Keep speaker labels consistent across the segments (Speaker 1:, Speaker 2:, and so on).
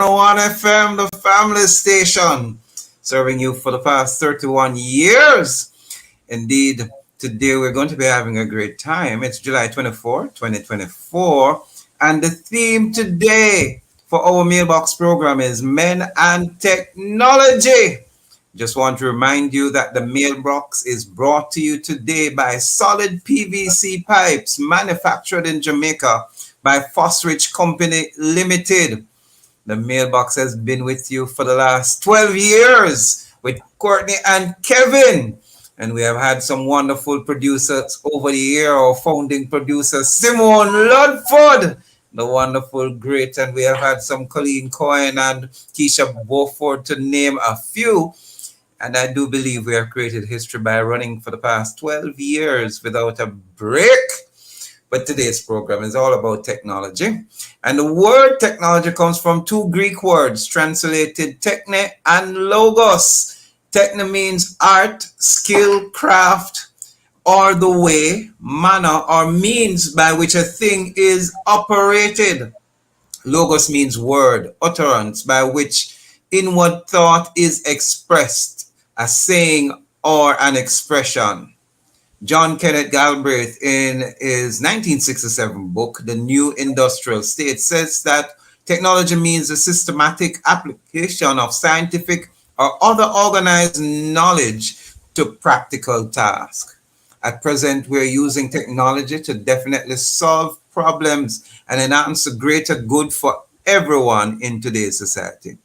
Speaker 1: 101 FM, the family station, serving you for the past 31 years. Indeed, today we're going to be having a great time. It's July 24, 2024, and the theme today for our mailbox program is Men and Technology. Just want to remind you that the mailbox is brought to you today by Solid PVC Pipes, manufactured in Jamaica by Fosrich Company Limited. The mailbox has been with you for the last 12 years with Courtney and Kevin. And we have had some wonderful producers over the year. Our founding producer, Simone Ludford, the wonderful great. And we have had some Colleen Coyne and Keisha Beaufort, to name a few. And I do believe we have created history by running for the past 12 years without a break. But today's program is all about technology. And the word technology comes from two Greek words translated techne and logos. Techne means art, skill, craft, or the way, manner, or means by which a thing is operated. Logos means word, utterance, by which inward thought is expressed, a saying or an expression. John Kenneth Galbraith, in his 1967 book, The New Industrial State, says that technology means a systematic application of scientific or other organized knowledge to practical tasks. At present, we're using technology to definitely solve problems and enhance the greater good for everyone in today's society.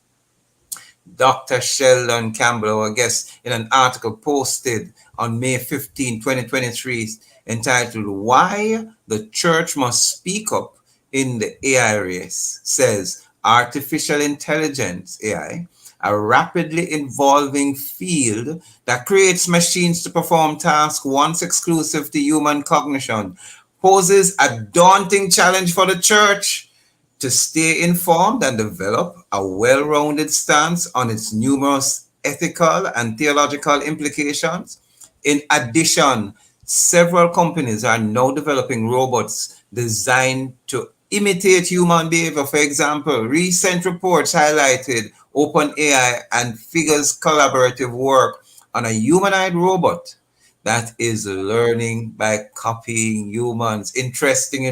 Speaker 1: Dr. Sheldon Campbell, I guess, in an article posted on May 15, 2023, entitled Why the Church Must Speak Up in the AI Race, says artificial intelligence, AI, a rapidly evolving field that creates machines to perform tasks once exclusive to human cognition, poses a daunting challenge for the church to stay informed and develop a well-rounded stance on its numerous ethical and theological implications. In addition, several companies are now developing robots designed to imitate human behavior. For example, recent reports highlighted OpenAI and Figure's collaborative work on a humanoid robot that is learning by copying humans. Interesting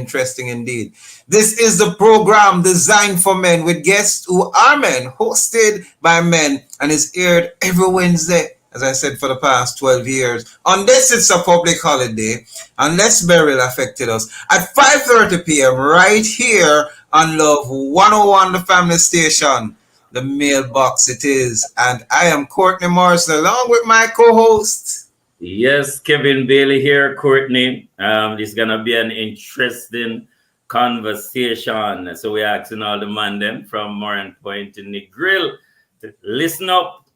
Speaker 1: indeed. This is the program designed for men with guests who are men, hosted by men, and is aired every Wednesday, as I said, for the past 12 years. Unless it's a public holiday, unless Beryl affected us, at 5:30 p.m. right here on Love 101, the family station. The mailbox it is. And I am Courtney Morrison, along with my co-host.
Speaker 2: Yes, Kevin Bailey here, Courtney. This is gonna be an interesting conversation. So we're asking all the man them from Moran Point to Nick Grill to listen up.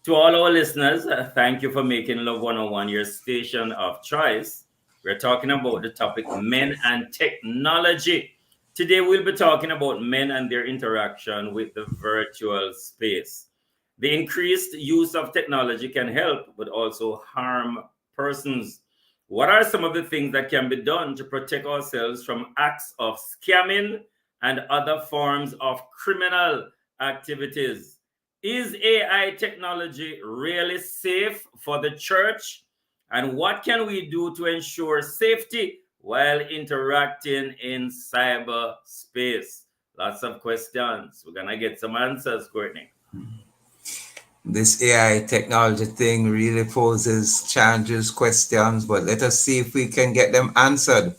Speaker 2: To all our listeners, thank you for making Love 101 your station of choice. We're talking about the topic men and technology. Today we'll be talking about men and their interaction with the virtual space. The increased use of technology can help, but also harm persons. What are some of the things that can be done to protect ourselves from acts of scamming and other forms of criminal activities? Is AI technology really safe for the church? And what can we do to ensure safety while interacting in cyberspace? Lots of questions. We're going to get some answers, Courtney.
Speaker 1: This AI technology thing really poses challenges, questions, but let us see if we can get them answered.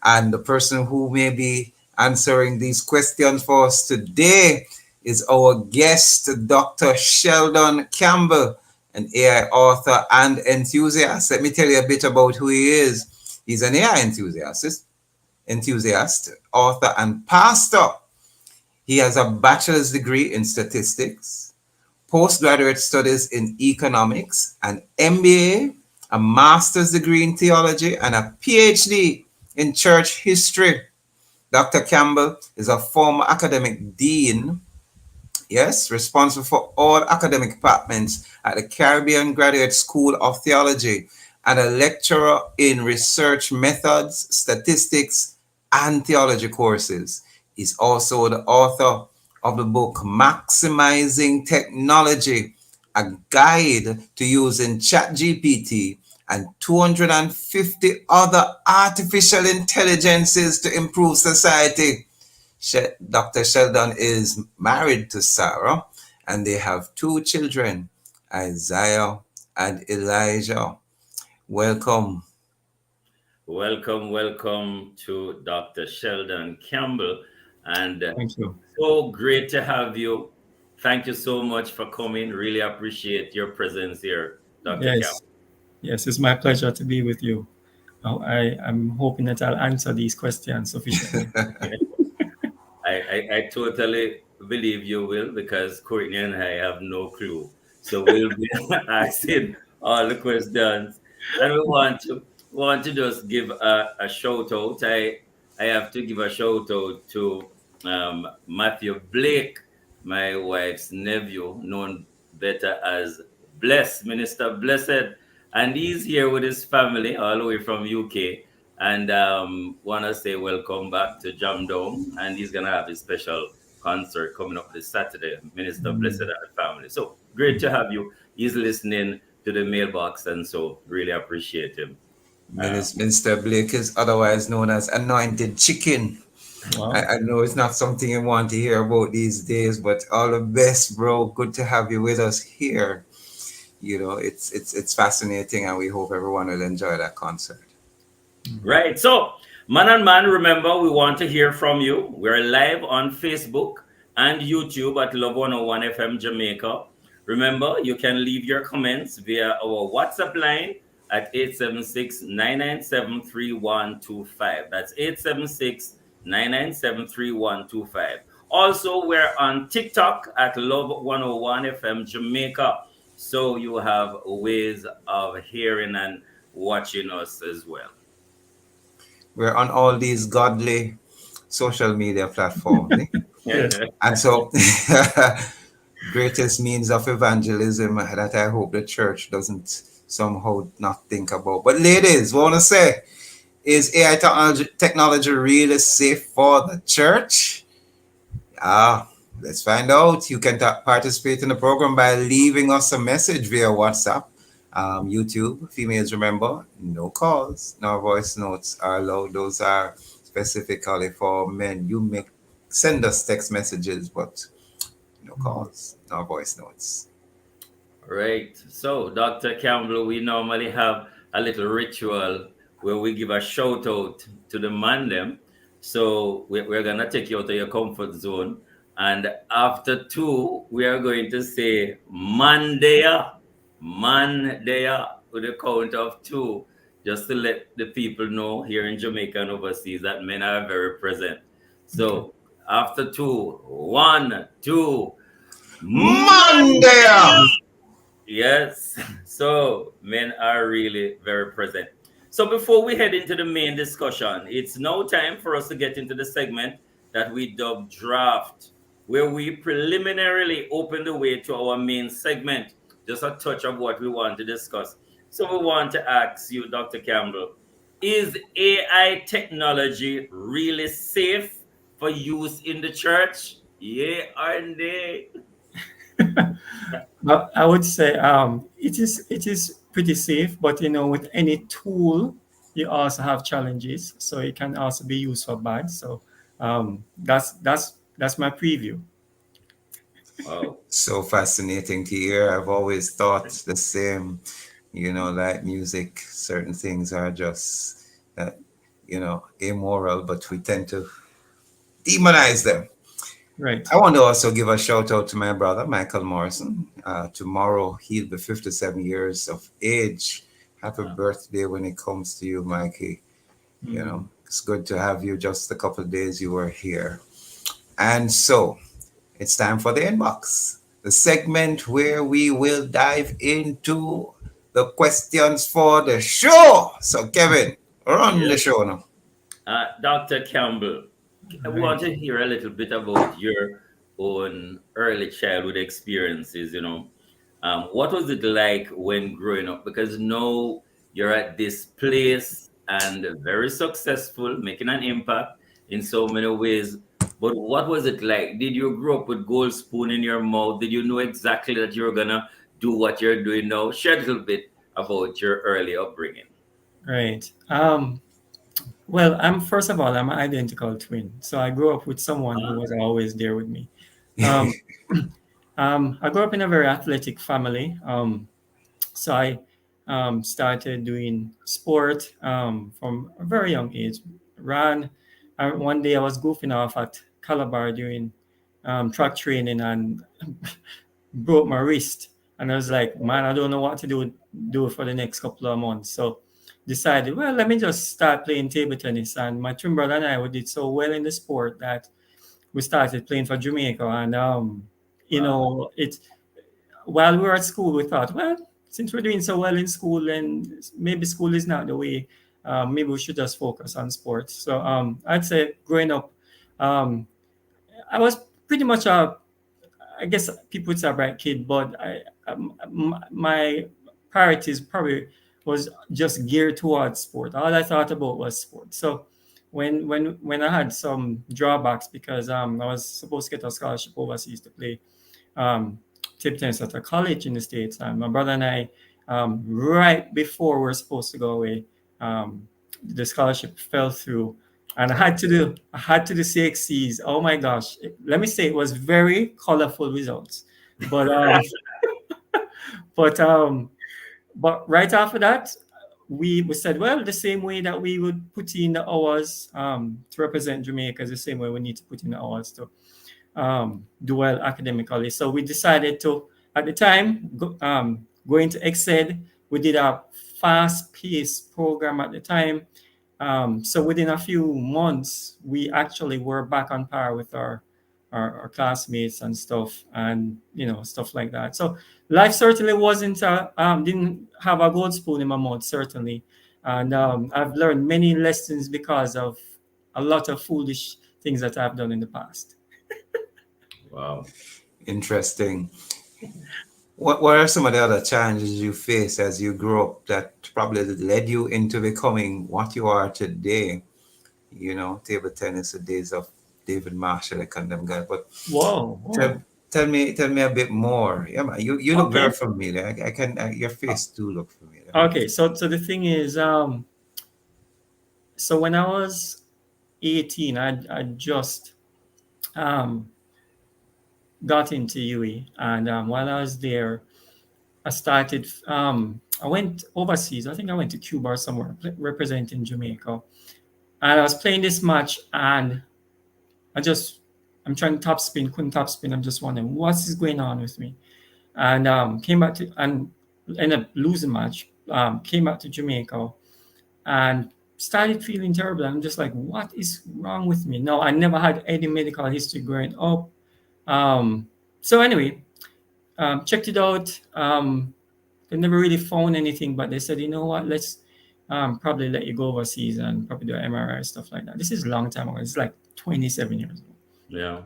Speaker 1: And the person who may be answering these questions for us today is our guest, Dr. Sheldon Campbell, an AI author and enthusiast. Let me tell you a bit about who he is. He's an AI enthusiast, author, and pastor. He has a bachelor's degree in statistics, postgraduate studies in economics, an MBA, a master's degree in theology, and a PhD in church history. Dr. Campbell is a former academic dean, yes, responsible for all academic departments at the Caribbean Graduate School of Theology, and a lecturer in research methods, statistics, and theology courses. He's also the author of the book Maximizing Technology, a guide to using ChatGPT and 250 other artificial intelligences to improve society. Dr. Sheldon is married to Sarah and they have two children, Isaiah and Elijah. Welcome.
Speaker 2: Welcome to Dr. Sheldon Campbell. And
Speaker 3: Thank you.
Speaker 2: so great to have you. Thank you so much for coming. Really appreciate your presence here, Dr.
Speaker 3: Yes, yes, it's my pleasure to be with you. I'm hoping that I'll answer these questions sufficiently.
Speaker 2: Campbell. I totally believe you will because Courtney and I have no clue. So we'll be asking all the questions. And we want to just give a shout out. I have to give a shout out to Matthew Blake, my wife's nephew, known better as Minister Blessed. And he's here with his family all the way from UK. And want to say welcome back to Jam Dome. And he's going to have a special concert coming up this Saturday, Minister Blessed and family. So great to have you. He's listening to the mailbox, and so really appreciate him.
Speaker 1: Minister Blake is otherwise known as Anointed Chicken.
Speaker 3: Wow.
Speaker 1: I know it's not something you want to hear about these days, but all the best, bro. Good to have you with us here. You know, it's fascinating, and we hope everyone will enjoy that concert.
Speaker 2: Right. So, man and man, remember, we want to hear from you. We're live on Facebook and YouTube at Love 101 FM Jamaica. Remember, you can leave your comments via our WhatsApp line at 876-997-3125. That's 876-997-3125. Also, we're on TikTok at Love 101 FM Jamaica. So you have ways of hearing and watching us as well.
Speaker 1: We're on all these godly social media platforms.
Speaker 3: Yes.
Speaker 1: And so, greatest means of evangelism that I hope the church doesn't somehow not think about. But ladies, what I want to say is AI technology really safe for the church? Let's find out. You can participate in the program by leaving us a message via WhatsApp. YouTube, females, remember, no calls, no voice notes are allowed. Those are specifically for men. You may send us text messages, but no calls, no voice notes.
Speaker 2: Right. So, Dr. Campbell, we normally have a little ritual where we give a shout out to the man them. So, we're going to take you out of your comfort zone. And after two, we are going to say, Mandaya, with a count of two, just to let the people know here in Jamaica and overseas that men are very present. So, after two, 1, 2,
Speaker 1: Mandaya!
Speaker 2: Yes. So men are really very present. So before we head into the main discussion, it's now time for us to get into the segment that we dub draft, where we preliminarily open the way to our main segment, just a touch of what we want to discuss. So we want to ask you, Dr. Campbell, is AI technology really safe for use in the church? Yeah or nay?
Speaker 3: But I would say it is pretty safe, but with any tool, you also have challenges. So it can also be used for bad. So that's my preview.
Speaker 2: Wow.
Speaker 1: So fascinating to hear. I've always thought the same, like music, certain things are just, immoral, but we tend to demonize them.
Speaker 3: Right.
Speaker 1: I want to also give a shout out to my brother, Michael Morrison. Tomorrow, he'll be 57 years of age. Happy birthday when it comes to you, Mikey. It's good to have you. Just a couple of days you were here. And so it's time for the inbox, the segment where we will dive into the questions for the show. So, Kevin, run the show now.
Speaker 2: Dr. Campbell, I want to hear a little bit about your own early childhood experiences. What was it like when growing up? Because now you're at this place and very successful, making an impact in so many ways. But what was it like? Did you grow up with gold spoon in your mouth? Did you know exactly that you were gonna do what you're doing now? Share a little bit about your early upbringing.
Speaker 3: Right. Well, I'm first of all, I'm an identical twin. So I grew up with someone who
Speaker 2: Huh?
Speaker 3: was always there with me. Um, I grew up in a very athletic family. So I started doing sport from a very young age. Ran. One day I was goofing off at Calabar doing track training and broke my wrist. And I was like, man, I don't know what to do for the next couple of months. So decided, well, let me just start playing table tennis. And my twin brother and I, we did so well in the sport that we started playing for Jamaica. And
Speaker 2: Wow.
Speaker 3: it while we were at school, we thought, well, since we're doing so well in school and maybe school is not the way, maybe we should just focus on sports. So I'd say growing up, um, I was pretty much I guess people would say a bright kid, but my priorities probably was just geared towards sport. All I thought about was sport. So when I had some drawbacks because I was supposed to get a scholarship overseas to play um, table tennis at a college in the States. And my brother and I, right before we were supposed to go away, the scholarship fell through. And I had to do CXCs. Oh my gosh. Let me say it was very colorful results. But but right after that, we said, well, the same way that we would put in the hours to represent Jamaica is the same way we need to put in the hours to do well academically. So we decided to, at the time, going to XED. We did a fast-paced program at the time. So within a few months, we actually were back on par with our classmates and stuff, and stuff like that. So life certainly wasn't didn't have a gold spoon in my mouth, certainly, and I've learned many lessons because of a lot of foolish things that I've done in the past.
Speaker 2: Wow.
Speaker 1: Interesting. What are some of the other challenges you face as you grow up that probably led you into becoming what you are today? Table tennis, the days of David Marshall, I condemn guy. But
Speaker 3: Whoa,
Speaker 1: tell,
Speaker 3: whoa.
Speaker 1: tell me a bit more. Yeah, man, you look
Speaker 3: Okay.
Speaker 1: very familiar. I can, your face do look familiar.
Speaker 3: Okay. So the thing is, so when I was 18, I just um, got into UE, and while I was there, I started. I went overseas. I think I went to Cuba or somewhere, representing Jamaica, and I was playing this match, and I just I'm trying to top spin, couldn't top spin. I'm just wondering what is going on with me, and came back to and ended up losing match. Came back to Jamaica and started feeling terrible. I'm just like, what is wrong with me? No, I never had any medical history growing up. Um, so anyway, checked it out. They never really found anything, but they said, you know what, let's probably let you go overseas and probably do MRI stuff like that. This is a long time ago. It's like 27 years ago.
Speaker 2: Yeah.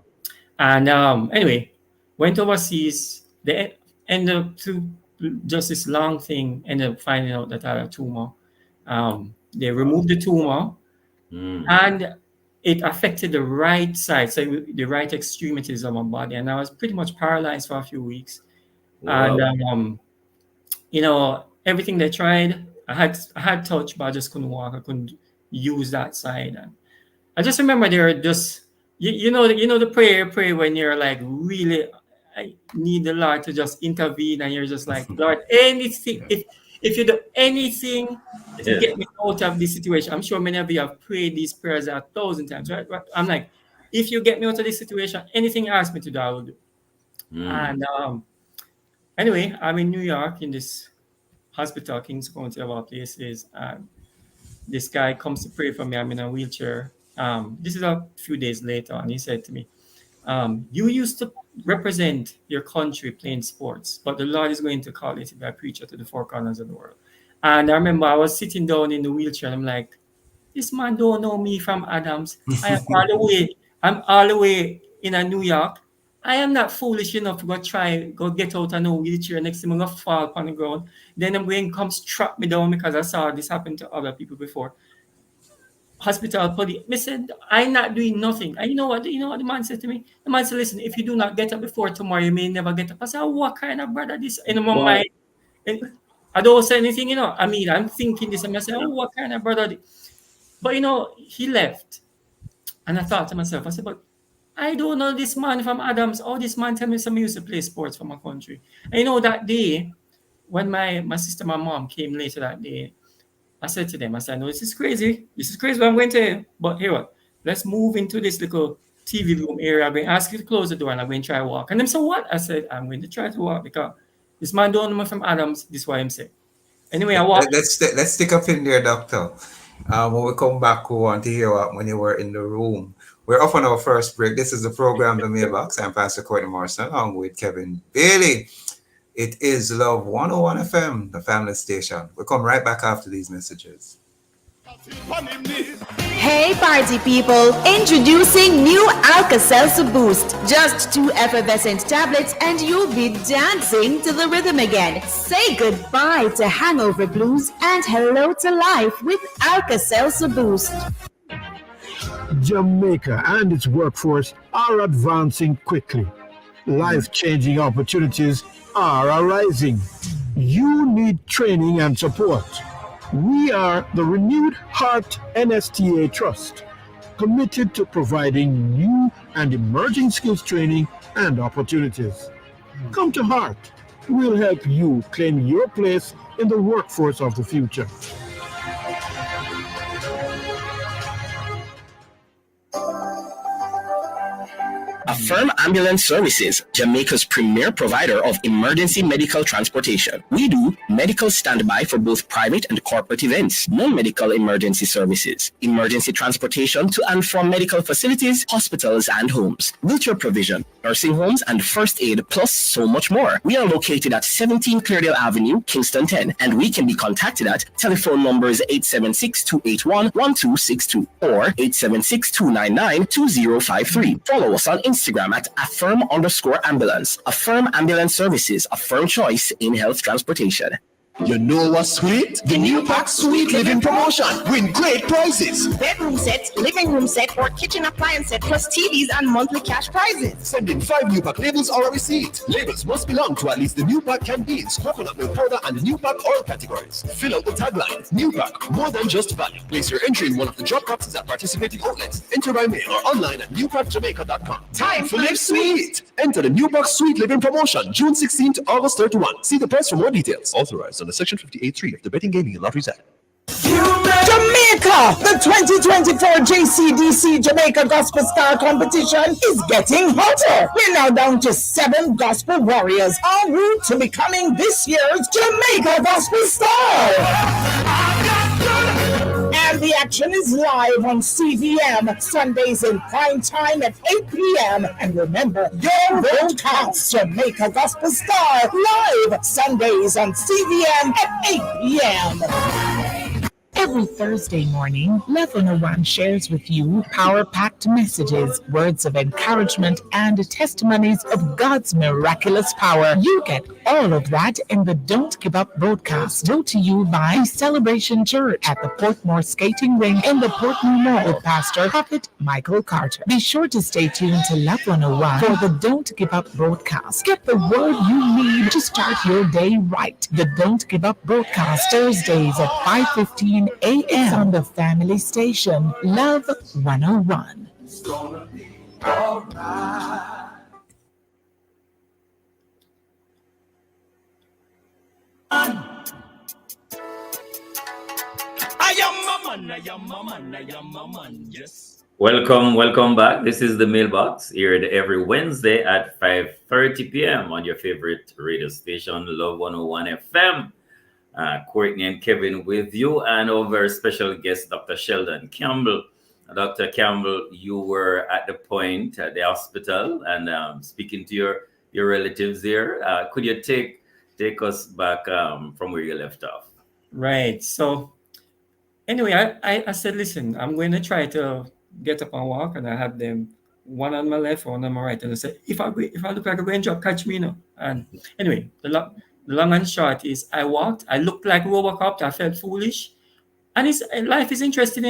Speaker 3: And anyway, went overseas. They ended up to just this long thing. Ended up finding out that I had a tumor. They
Speaker 2: Wow.
Speaker 3: removed the tumor,
Speaker 2: Mm.
Speaker 3: and it affected the right side, so the right extremities of my body, and I was pretty much paralyzed for a few weeks. And
Speaker 2: Wow.
Speaker 3: everything they tried, I had touch, but I just couldn't walk. I couldn't use that side, and I just remember they were just the prayer pray when you're like really I need the Lord to just intervene, and you're just like, Lord, anything, if you do anything to
Speaker 2: Yes.
Speaker 3: get me out of this situation. I'm sure many of you have prayed these prayers 1,000 times, right? But I'm like, if you get me out of this situation, anything you ask me to do, I will do.
Speaker 2: Mm.
Speaker 3: And anyway, I'm in New York in this hospital, Kings County of all places, and this guy comes to pray for me. I'm in a wheelchair. This is a few days later, and he said to me, you used to represent your country playing sports, but the Lord is going to call you to be a preacher to the four corners of the world. And I remember I was sitting down in the wheelchair, and I'm like, this man don't know me from Adams. I'm all the way in a New York. I am not foolish enough to go get out of no wheelchair. Next thing I'm gonna fall on the ground. Then I'm going to come strap me down because I saw this happen to other people before. hospital police. I said, I'm not doing nothing. And you know what the man said to me? The man said, listen, if you do not get up before tomorrow, you may never get up. I said, oh, what kind of brother this? In my mind, and I don't say anything, I mean, I'm thinking this, and I say, oh, what kind of brother this? But he left. And I thought to myself, I said, but I don't know this man from Adams. Oh, this man tell me some used to play sports for my country. And that day, when my sister, my mom came later that day, I said to them, I said, no, this is crazy. This is crazy what I'm going to, but here what? Let's move into this little TV room area. I'm going to ask you to close the door and I'm going to try to walk. And them said, what? I said, I'm going to try to walk because this man don't know me from Adams. This is what I'm saying. Anyway, I walked.
Speaker 1: Let's stick up in there, doctor. When we come back, we want to hear what when you were in the room. We're off on our first break. This is the program, The Mailbox. I'm Pastor Courtney Morrison, along with Kevin Bailey. It is Love 101 FM, the family station. We'll come right back after these messages.
Speaker 4: Hey party people, introducing new Alka-Seltzer Boost. Just 2 effervescent tablets and you'll be dancing to the rhythm again. Say goodbye to hangover blues and hello to life with Alka-Seltzer Boost.
Speaker 5: Jamaica and its workforce are advancing quickly. Life-changing opportunities are arising. You need training and support. We are the Renewed Heart NSTA Trust, committed to providing new and emerging skills training and opportunities. Come to Heart. We'll help you claim your place in the workforce of the future.
Speaker 6: Affirm Ambulance Services, Jamaica's premier provider of emergency medical transportation. We do medical standby for both private and corporate events, non-medical emergency services, emergency transportation to and from medical facilities, hospitals, and homes, wheelchair provision, nursing homes, and first aid, plus so much more. We are located at 17 Cleardale Avenue, Kingston 10, and we can be contacted at telephone numbers 876-281-1262 or 876-299-2053. Follow us on Instagram at affirm_ambulance. Affirm Ambulance Services, a firm choice in health transportation.
Speaker 7: You know what's sweet? The new pack Sweet Living promotion. Win great prizes.
Speaker 8: Bedroom set, living room set, or kitchen appliance set, plus TVs and monthly cash prizes.
Speaker 7: Send in 5 new pack labels or a receipt. Labels must belong to at least the new pack canteens, coconut milk powder, and the new pack oil categories. Fill out the tagline. New pack, more than just value. Place your entry in one of the drop boxes at participating outlets. Enter by mail or online at newpackjamaica.com. Time to live sweet. Enter the new pack Sweet Living promotion, June 16th to August 31. See the price for more details. Authorized under Section 58.3 of the Betting, Gaming and Lotteries Act.
Speaker 8: Jamaica! The 2024 JCDC Jamaica Gospel Star Competition is getting hotter. We're now down to 7 gospel warriors en route to becoming this year's Jamaica Gospel Star. And the action is live on CVM, Sundays in prime time at 8 p.m. And remember, your vote counts. Jamaica Gospel Star, live Sundays on CVM at 8 p.m.
Speaker 9: Every Thursday morning, Love 101 shares with you power-packed messages, words of encouragement, and testimonies of God's miraculous power. You get all of that in the Don't Give Up broadcast, brought to you by Celebration Church at the Portmore Skating Rink in the Portmore Mall with Pastor Prophet Michael Carter. Be sure to stay tuned to Love 101 for the Don't Give Up broadcast. Get the word you need to start your day right. The Don't Give Up broadcast, Thursdays at 5:15 a.m. It's on the family station, Love 101. It's gonna be all right.
Speaker 2: Yes. Welcome back. This is the Mailbox, here every Wednesday at 5:30 p.m. on your favorite radio station, Love 101 FM. Courtney and Kevin with you, and our very special guest, Dr. Sheldon Campbell. Dr. Campbell, you were at the point at the hospital and speaking to your relatives there. Could you take us back from where you left off?
Speaker 3: Right. So anyway, I said, listen, I'm going to try to get up and walk, and I had them one on my left, one on my right, and I said, if I look like I'm going to drop, catch me, And anyway, the long and short is I walked, I looked like Robocop, I felt foolish. And life is interesting,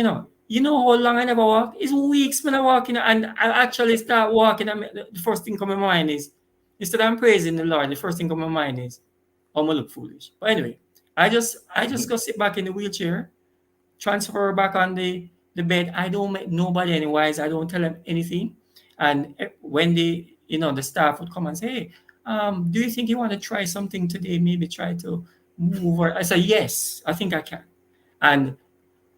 Speaker 3: you know how long I never walk? It's weeks when I walk in, and I actually start walking. I mean, the first thing come in my mind is, instead of I'm praising the Lord, the first thing come in my mind is, I'm gonna look foolish. But anyway, I just go sit back in the wheelchair, transfer back on the bed. I don't make nobody any wise. I don't tell them anything. And when the staff would come and say, hey, do you think you want to try something today? Maybe try to move. Or I say, yes, I think I can.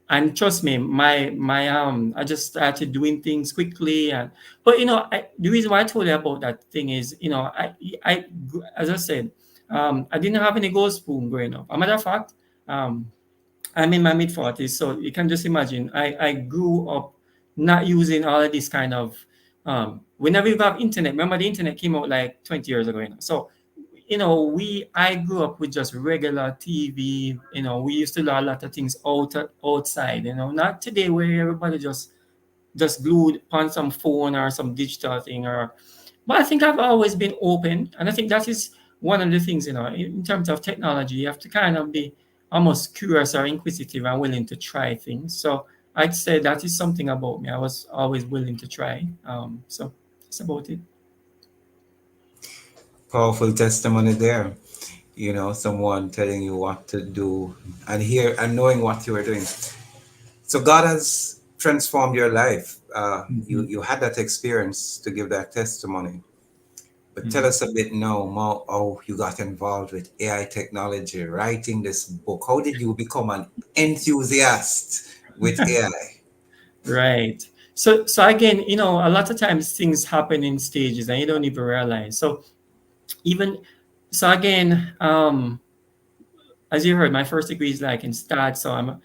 Speaker 3: And trust me, I just started doing things quickly. But the reason why I told you about that thing is, I as I said, I didn't have any gold spoon growing up. As a matter of fact, I'm in my mid-40s, so you can just imagine I grew up not using all of this kind of whenever you have internet. Remember, the internet came out like 20 years ago, so I grew up with just regular TV. We used to do a lot of things outside, not today where everybody just glued on some phone or some digital thing. But I think I've always been open, and I think that is one of the things, in terms of technology, you have to kind of be almost curious or inquisitive and willing to try things. So I'd say that is something about me. I was always willing to try. So that's about it.
Speaker 1: Powerful testimony there. Someone telling you what to do and knowing what you are doing. So God has transformed your life. You had that experience to give that testimony. But tell us a bit now how you got involved with AI technology, writing this book. How did you become an enthusiast with AI?
Speaker 3: Right. So again, a lot of times things happen in stages and you don't even realize. So again, as you heard, my first degree is like in stats. So I'm,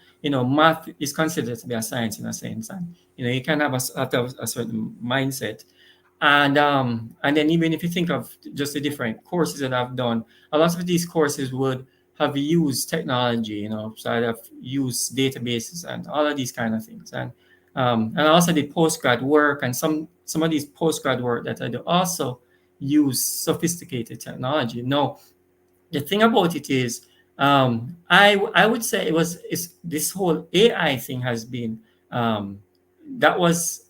Speaker 3: math is considered to be a science in a sense, and you can have a certain mindset. And then even if you think of just the different courses that I've done, a lot of these courses would have used technology, so I'd have used databases and all of these kind of things. And I also did postgrad work, and some of these postgrad work that I do also use sophisticated technology. Now, the thing about it is, I would say it's this whole AI thing has been that was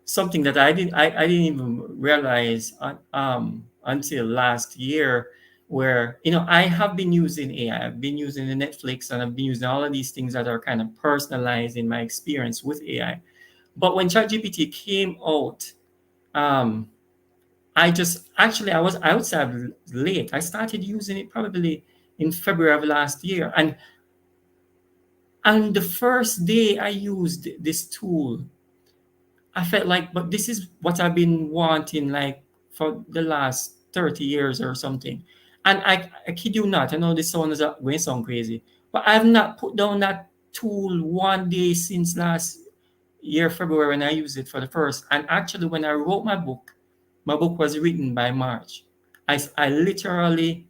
Speaker 3: something that I didn't even realize until last year, where I have been using AI. I've been using the Netflix, and I've been using all of these things that are kind of personalized in my experience with AI. But when ChatGPT came out, I would say I'm late. I started using it probably in February of last year, and the first day I used this tool, I felt like, but this is what I've been wanting like for the last 30 years or something. And I kid you not, I know this sound is going to sound crazy, but I've not put down that tool one day since last year, February, when I used it for the first. And actually, when I wrote my book was written by March. I literally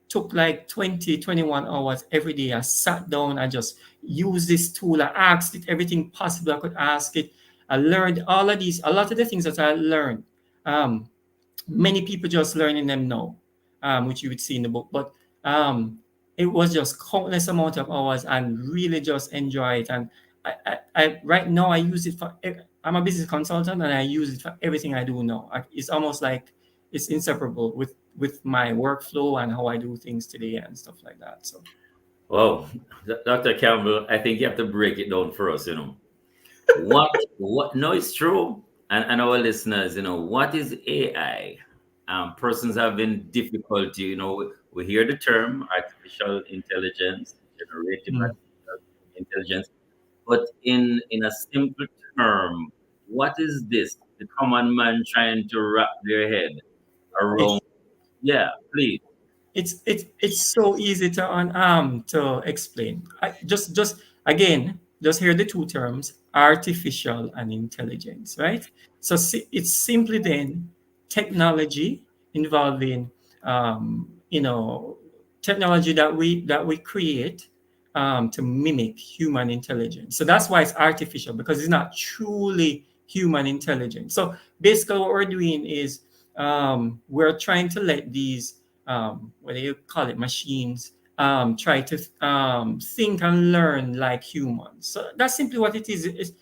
Speaker 3: took like 21 hours every day. I sat down, I just used this tool. I asked it everything possible I could ask it. I learned all of these, a lot of the things that I learned. Many people just learning them now, which you would see in the book. But it was just countless amount of hours, and really just enjoy it. And I right now I use it for. I'm a business consultant, and I use it for everything I do now. It's almost like it's inseparable with my workflow and how I do things today and stuff like that. So,
Speaker 2: well, Dr. Campbell, I think you have to break it down for us. What? No, it's true. And our listeners, what is AI? Persons having difficulty, we hear the term artificial intelligence, generative artificial intelligence, but in a simple term, what is this? The common man trying to wrap their head around. Yeah, please.
Speaker 3: It's so easy to explain. Just again, just hear the two terms: artificial and intelligence, right? So it's simply then technology involving technology that we create to mimic human intelligence. So that's why it's artificial, because it's not truly human intelligence. So basically what we're doing is we're trying to let these whether you call it machines, try to think and learn like humans. So that's simply what it is.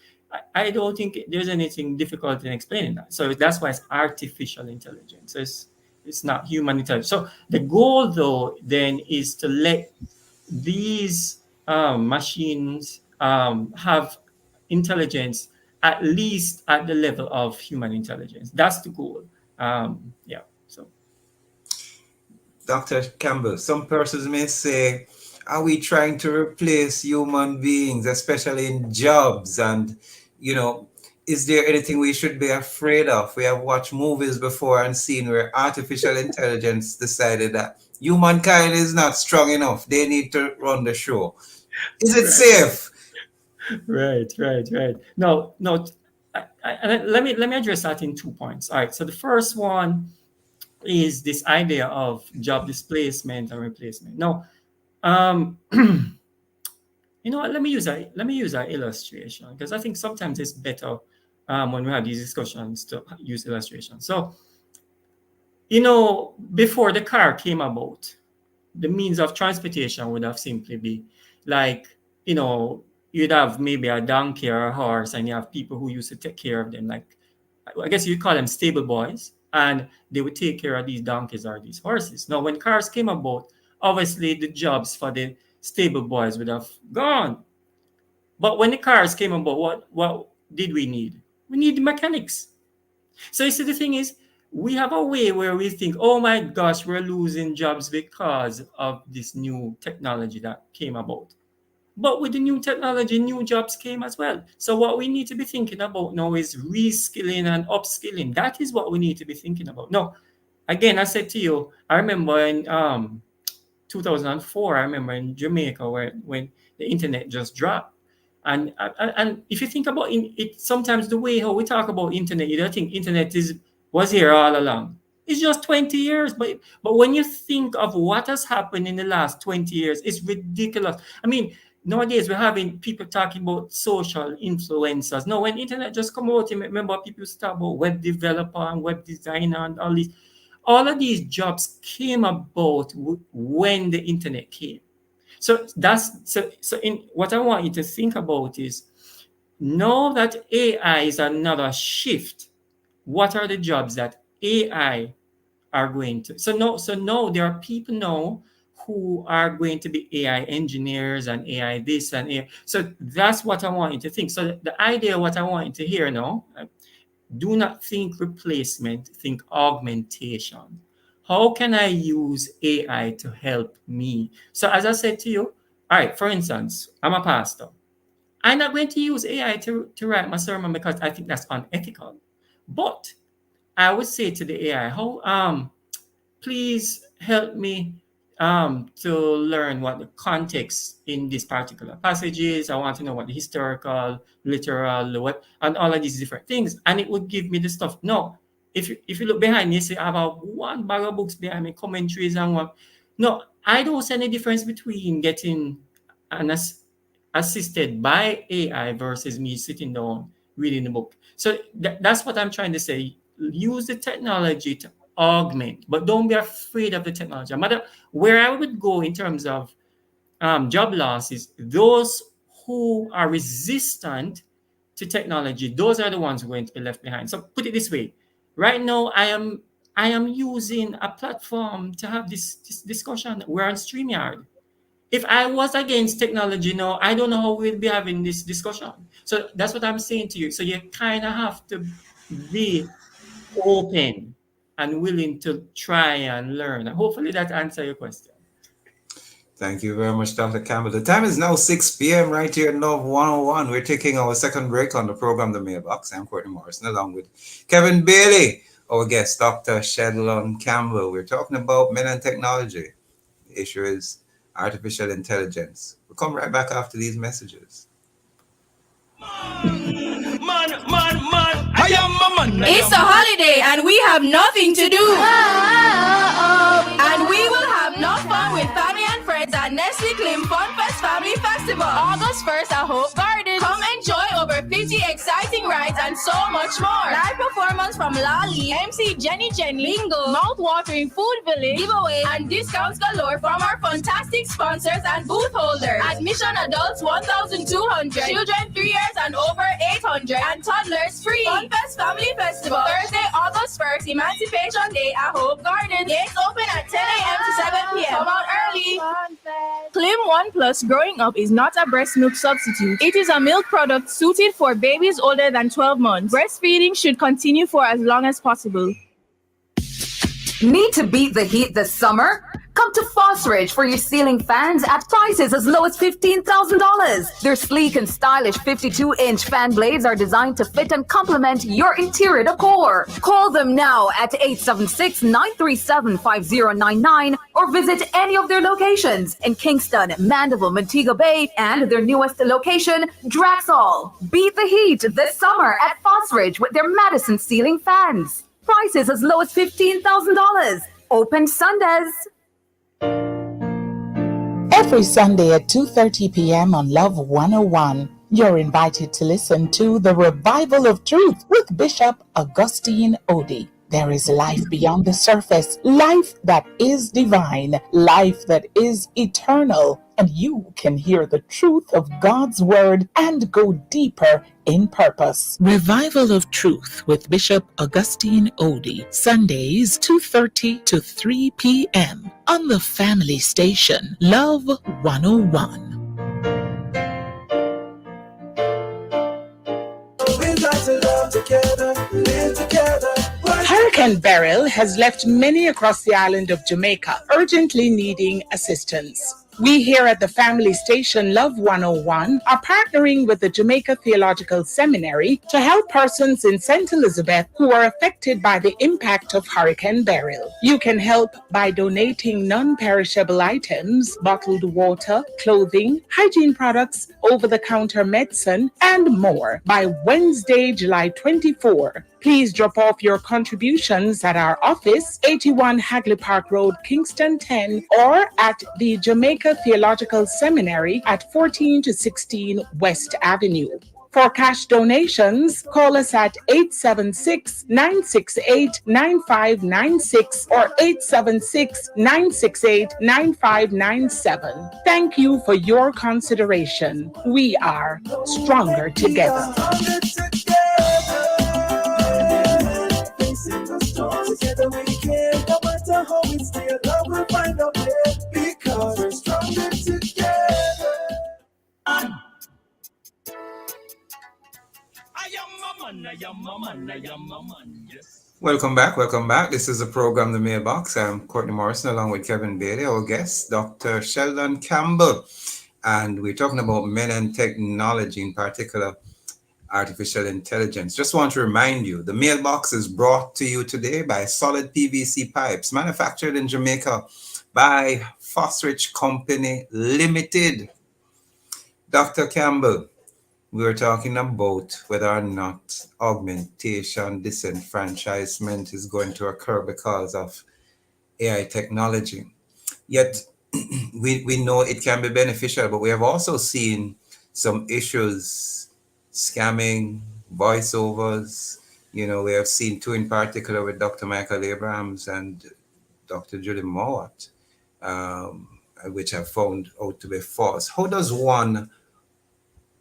Speaker 3: I don't think there's anything difficult in explaining that. So that's why it's artificial intelligence. It's not human intelligence. So the goal, though, then is to let these machines have intelligence at least at the level of human intelligence. That's the goal. So,
Speaker 1: Dr. Campbell, some persons may say, are we trying to replace human beings, especially in jobs? And, is there anything we should be afraid of? We have watched movies before and seen where artificial intelligence decided that humankind is not strong enough. They need to run the show. Is it safe?
Speaker 3: Right. No. Let me address that in 2 points. All right. So the first one is this idea of job displacement and replacement. No, let me use an illustration, because I think sometimes it's better when we have these discussions to use illustration. So, before the car came about, the means of transportation would have simply be like, you'd have maybe a donkey or a horse, and you have people who used to take care of them. Like, I guess you'd call them stable boys, and they would take care of these donkeys or these horses. Now, when cars came about, obviously the jobs for the stable boys would have gone. But when the cars came about, what did we need? We need the mechanics. So you see, the thing is, we have a way where we think, oh my gosh, we're losing jobs because of this new technology that came about. But with the new technology, new jobs came as well. So what we need to be thinking about now is reskilling and upskilling. That is what we need to be thinking about. Now, again, I said to you, I remember in 2004, I remember in Jamaica when the internet just dropped. And if you think about it, sometimes the way how we talk about internet, you don't think internet was here all along. It's just 20 years. But when you think of what has happened in the last 20 years, it's ridiculous. I mean, nowadays we're having people talking about social influencers. No, when internet just come out, remember people used to talk about web developer and web designer and all these. All of these jobs came about when the internet came. So in what I want you to think about is, now that AI is another shift, what are the jobs that AI are going to? So now there are people now who are going to be AI engineers and AI this and AI. So that's what I want you to think. So the idea, what I want you to hear now, do not think replacement, think augmentation. How can I use AI to help me? So as I said to you, all right, for instance, I'm a pastor. I'm not going to use AI to write my sermon because I think that's unethical. But I would say to the AI, please help me to learn what the context in this particular passage is. I want to know what the historical, literal, and all of these different things. And it would give me the stuff. No, if you look behind me, you see I have one bag of books behind me, commentaries and what. No, I don't see any difference between getting assisted by AI versus me sitting down reading the book. So that's what I'm trying to say. Use the technology to augment, but don't be afraid of the technology. No matter where I would go in terms of job losses, those who are resistant to technology, those are the ones who are going to be left behind. So put it this way: right now, I am using a platform to have this discussion. We're on StreamYard. If I was against technology now, I don't know how we'll be having this discussion. So that's what I'm saying to you. So you kind of have to be open and willing to try and learn. Hopefully that answers your question.
Speaker 1: Thank you very much, Dr. Campbell. The time is now 6 p.m. right here in Love 101. We're taking our second break on the program, The Mailbox. I'm Courtney Morrison, along with Kevin Bailey, our guest, Dr. Shedlon Campbell. We're talking about men and technology. The issue is artificial intelligence. We'll come right back after these messages.
Speaker 10: It's a holiday and we have nothing to do. And we will have no fun with family and friends at Nestle Clean Fun Fest Family Festival. August 1st at Hope Garden. Come enjoy over 50 exciting rides, and so much more. Live performance from Lali, MC Jenny, Bingo, mouth-watering food village, giveaway, and discounts galore from our fantastic sponsors and booth holders. Admission adults 1,200, children 3 years and over 800, and toddlers free. Funfest Family Festival, Thursday, August 1st, Emancipation Day at Hope Garden. Gates open at 10 a.m. to 7 p.m. Come out early. Clim 1 Plus Growing Up is not a breast milk substitute. It is a milk product suited for babies older than 12 months. Breastfeeding should continue for as long as possible.
Speaker 11: Need to beat the heat this summer? Come to Fosridge for your ceiling fans at prices as low as $15,000. Their sleek and stylish 52-inch fan blades are designed to fit and complement your interior decor. Call them now at 876-937-5099 or visit any of their locations in Kingston, Mandeville, Montego Bay, and their newest location, Draxall. Beat the heat this summer at Fosridge with their Madison ceiling fans. Prices as low as $15,000. Open Sundays.
Speaker 9: Every Sunday at 2:30 p.m. on Love 101, you're invited to listen to The Revival of Truth with Bishop Augustine Odie. There is life beyond the surface, life that is divine, life that is eternal, and you can hear the truth of God's word and go deeper in purpose. Revival of Truth with Bishop Augustine Odie, Sundays 2:30 to 3 p.m. on the family station, Love 101.
Speaker 12: We got to love together, live together.
Speaker 9: Hurricane Beryl has left many across the island of Jamaica urgently needing assistance. We here at the family station Love 101 are partnering with the Jamaica Theological Seminary to help persons in St. Elizabeth who are affected by the impact of Hurricane Beryl. You can help by donating non-perishable items, bottled water, clothing, hygiene products, over-the-counter medicine, and more by Wednesday, July 24. Please drop off your contributions at our office, 81 Hagley Park Road, Kingston 10, or at the Jamaica Theological Seminary at 14 to 16 West Avenue. For cash donations, call us at 876-968-9596 or 876-968-9597. Thank you for your consideration. We are stronger together.
Speaker 12: Together we can, no matter how we stay alone, we'll find a way because we're stronger together.
Speaker 1: Welcome back. This is the program, The Mailbox. I'm Courtney Morrison along with Kevin Bailey, our guest, Dr. Sheldon Campbell. And we're talking about men and technology, in particular, artificial intelligence. Just want to remind you, the Mailbox is brought to you today by Solid PVC Pipes, manufactured in Jamaica by Fosridge Company Limited. Dr. Campbell, we were talking about whether or not augmentation, disenfranchisement is going to occur because of AI technology. Yet, we know it can be beneficial, but we have also seen some issues, scamming, voiceovers. You know, we have seen two in particular with Dr. Michael Abrahams and Dr. Julie Mowat, which have found out to be false. How does one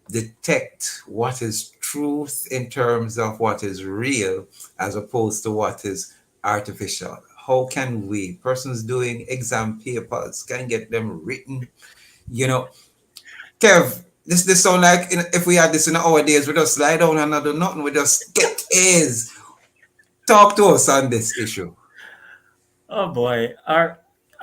Speaker 1: detect what is truth in terms of what is real as opposed to what is artificial? How can we, persons doing exam papers, can get them written? You know, Kev, this sound like if we had this in our days, we just lie down and not do nothing. We just get A's. Talk to us on this issue.
Speaker 3: Oh boy, I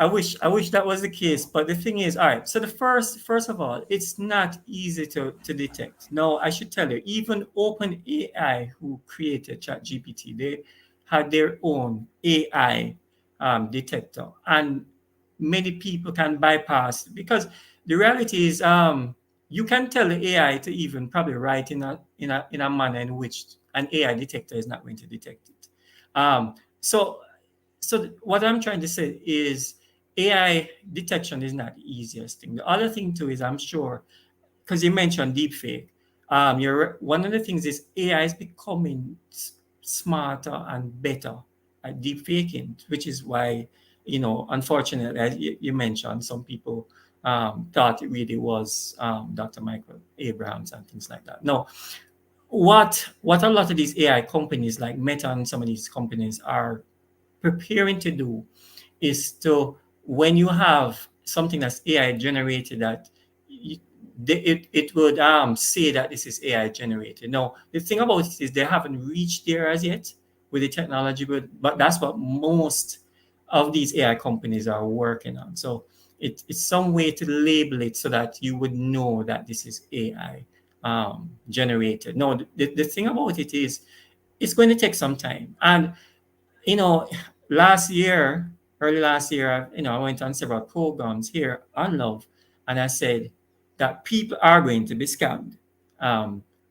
Speaker 3: wish that was the case. But the thing is, all right. So the first of all, it's not easy to detect. No, I should tell you, even OpenAI, who created ChatGPT, they had their own AI detector, and many people can bypass because the reality is, you can tell the AI to even probably write in a manner in which an AI detector is not going to detect it. So what I'm trying to say is AI detection is not the easiest thing. The other thing too is, I'm sure, because you mentioned deepfake, one of the things is AI is becoming smarter and better at deep faking, which is why, unfortunately, as you mentioned, some people thought it really was Dr. Michael Abrahams and things like that. No, what a lot of these AI companies like Meta and some of these companies are preparing to do is to, when you have something that's AI generated, that it would say that this is AI generated. Now, the thing about it is they haven't reached there as yet with the technology, but that's what most of these AI companies are working on. So it's some way to label it so that you would know that this is AI generated. No, the thing about it is it's going to take some time. And, early last year, I went on several programs here on Love, and I said that people are going to be scammed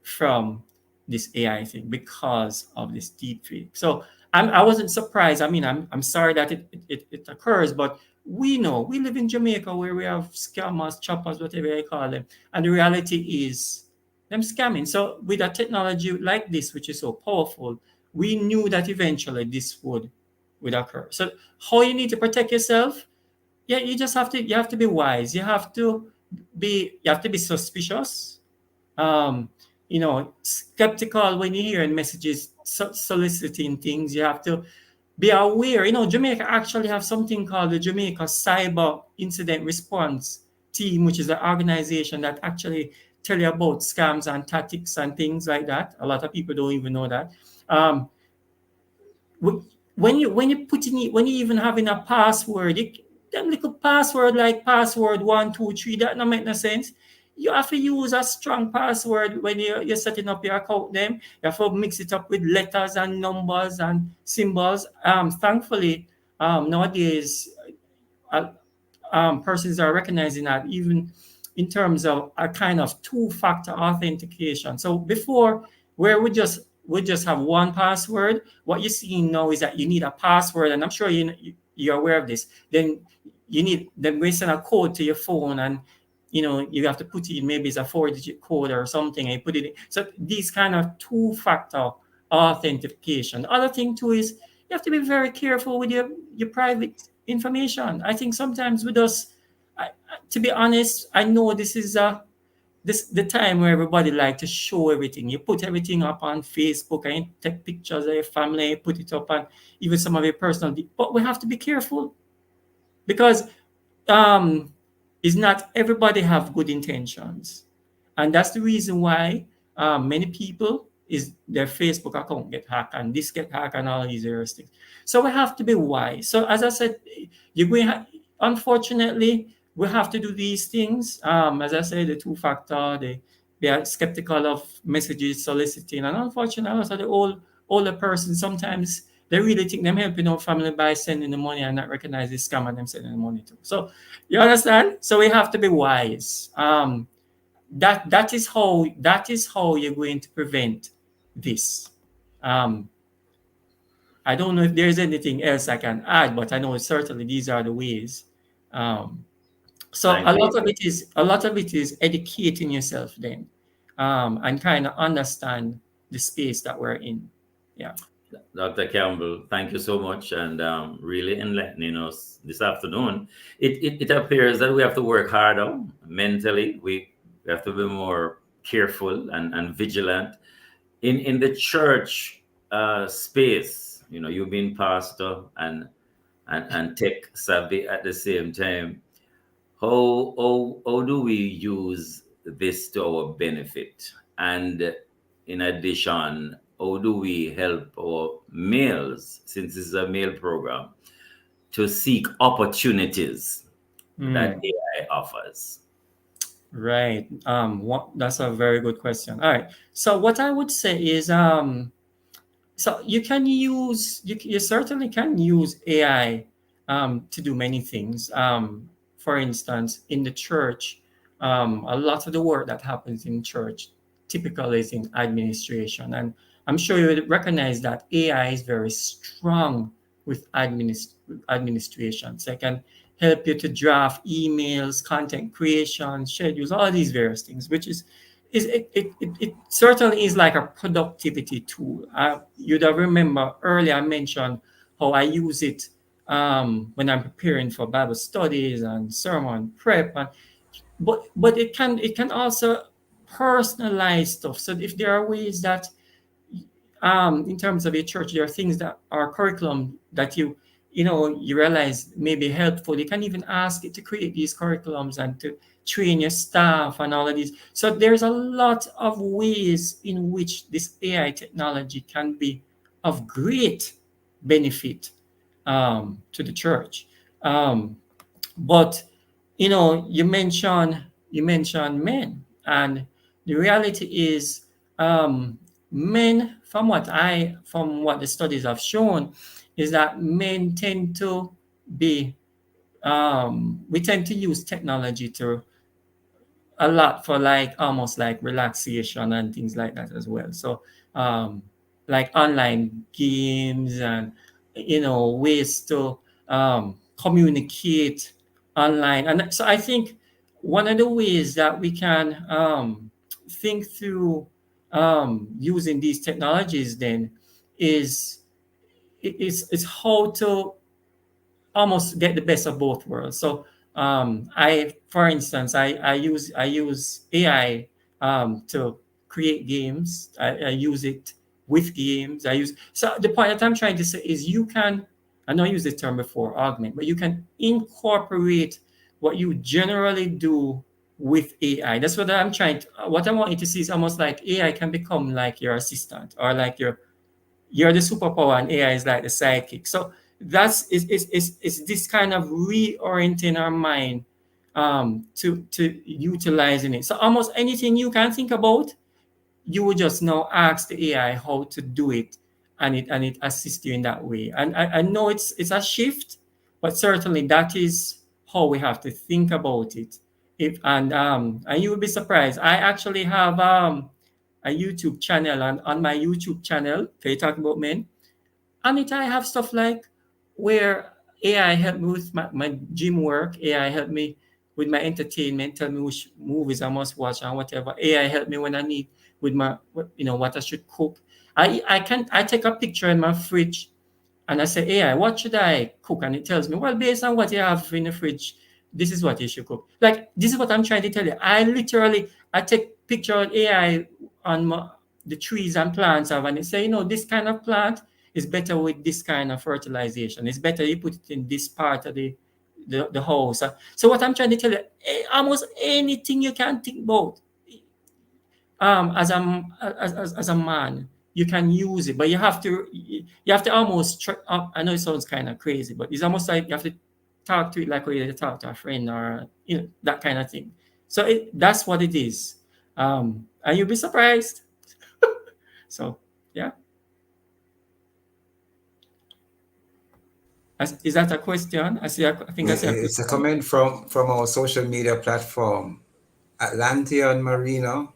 Speaker 3: from this AI thing because of this deepfake. So I wasn't surprised. I mean, I'm sorry that it occurs, but we know we live in Jamaica where we have scammers, choppers, whatever you call them, and the reality is them scamming. So with a technology like this, which is so powerful, we knew that eventually this would occur. So how you need to protect yourself? Yeah, you have to be wise. You have to be suspicious. Skeptical when you hear messages soliciting things. You have to be aware. Jamaica actually have something called the Jamaica Cyber Incident Response Team, which is an organization that actually tell you about scams and tactics and things like that. A lot of people don't even know that. When you even having a password, them little password like password 123, that don't make no sense. You have to use a strong password when you're setting up your account. Them you have to mix it up with letters and numbers and symbols. Thankfully, nowadays, persons are recognizing that even in terms of a kind of two-factor authentication. So before, where we just have one password, what you're seeing now is that you need a password, and I'm sure you're aware of this. Then we send a code to your phone, and you have to put it in, maybe it's a 4-digit code or something, and you put it in. So these kind of two-factor authentication. The other thing too is you have to be very careful with your private information. I think sometimes with us, to be honest, I know this is the time where everybody like to show everything. You put everything up on Facebook and you take pictures of your family, put it up on even some of your personal. But we have to be careful because it's not everybody have good intentions, and that's the reason why many people is their Facebook account get hacked and this get hacked and all these various things. So we have to be wise. So as I said, unfortunately, we have to do these things. As I said, the two-factor, they are skeptical of messages soliciting, and unfortunately, also the older person, sometimes they really think they're helping our family by sending the money and not recognize the scam and them sending the money too. So you understand? So we have to be wise. That is how you're going to prevent this. I don't know if there's anything else I can add, but I know certainly these are the ways. So a lot of it is educating yourself then, and kind of understand the space that we're in. Yeah.
Speaker 2: Dr. Campbell, thank you so much, and really enlightening us this afternoon. It appears that we have to work harder mentally. We have to be more careful and vigilant in the church space. You've been pastor and tech savvy at the same time. How do we use this to our benefit? And in addition, how do we help our males, since this is a male program, to seek opportunities that AI offers?
Speaker 3: Right. That's a very good question. All right. So what I would say is, so you certainly can use AI to do many things. For instance, in the church, a lot of the work that happens in church typically is in administration, and I'm sure you would recognize that AI is very strong with administration. So it can help you to draft emails, content creation, schedules, all these various things, which is it certainly is like a productivity tool. You'd have remember earlier I mentioned how I use it when I'm preparing for Bible studies and sermon prep, but it can also personalize stuff. So if there are ways that in terms of your church, there are things that are curriculum that you realize may be helpful. You can even ask it to create these curriculums and to train your staff and all of these. So there's a lot of ways in which this AI technology can be of great benefit to the church. But you mentioned men, and the reality is men, from what the studies have shown, is that men tend to be we tend to use technology to a lot for like almost like relaxation and things like that as well. So like online games and ways to communicate online. And so I think one of the ways that we can think through using these technologies then is how to almost get the best of both worlds. So for instance, I use AI to create games. I use it with games. So the point that I'm trying to say is I know I used the term before, augment, but you can incorporate what you generally do with AI. That's what what I want you to see is almost like AI can become like your assistant, or like you're the superpower and AI is like the sidekick. So it's this kind of reorienting our mind to utilizing it. So almost anything you can think about, you would just now ask the AI how to do it, and it assists you in that way. And I know it's a shift, but certainly that is how we have to think about it. And you will be surprised. I actually have a YouTube channel, and on my YouTube channel, okay, talk about men, on it I have stuff like where AI helped me with my gym work, AI helped me with my entertainment, tell me which movies I must watch and whatever. AI helped me when I need with my what I should cook. I take a picture in my fridge and I say, AI, what should I cook? And it tells me, well, based on what you have in the fridge, this is what you should cook. Like, this is what I'm trying to tell you. I take picture of AI on the trees and plants I have, and it say, this kind of plant is better with this kind of fertilization. It's better you put it in this part of the house. So what I'm trying to tell you, almost anything you can think about, as a man, you can use it, but you have to almost I know it sounds kind of crazy, but it's almost like you have to talk to it like you talk to a friend, or that kind of thing. So that's what it is, and you'll be surprised. So yeah. Is that a question? I think that's
Speaker 1: it's a comment from our social media platform. Atlantean Marino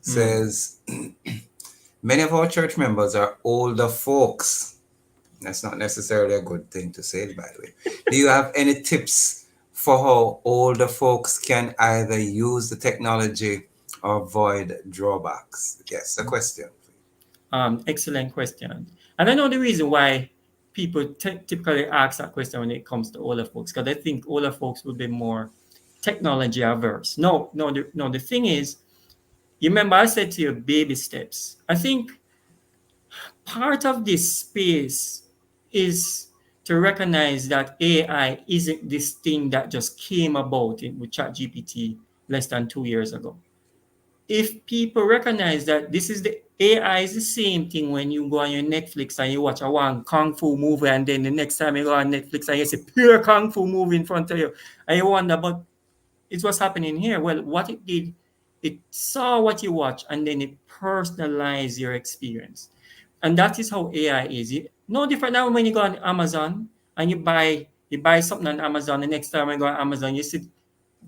Speaker 1: says, many of our church members are older folks. That's not necessarily a good thing to say, by the way. Do you have any tips for how older folks can either use the technology or avoid drawbacks? Yes, a question.
Speaker 3: Excellent question. And I know the reason why people typically ask that question when it comes to older folks, because I think older folks would be more technology averse. No, the thing is, you remember I said to you, baby steps. I think part of this space is to recognize that AI isn't this thing that just came about with ChatGPT less than 2 years ago. If people recognize that the AI is the same thing when you go on your Netflix and you watch a one kung fu movie, and then the next time you go on Netflix and you see pure kung fu movie in front of you, and you wonder, but it's what's happening here. Well, what it did, it saw what you watch, and then it personalized your experience. And that is how AI is. No different than when you go on Amazon and you buy something on Amazon. The next time you go on Amazon, you see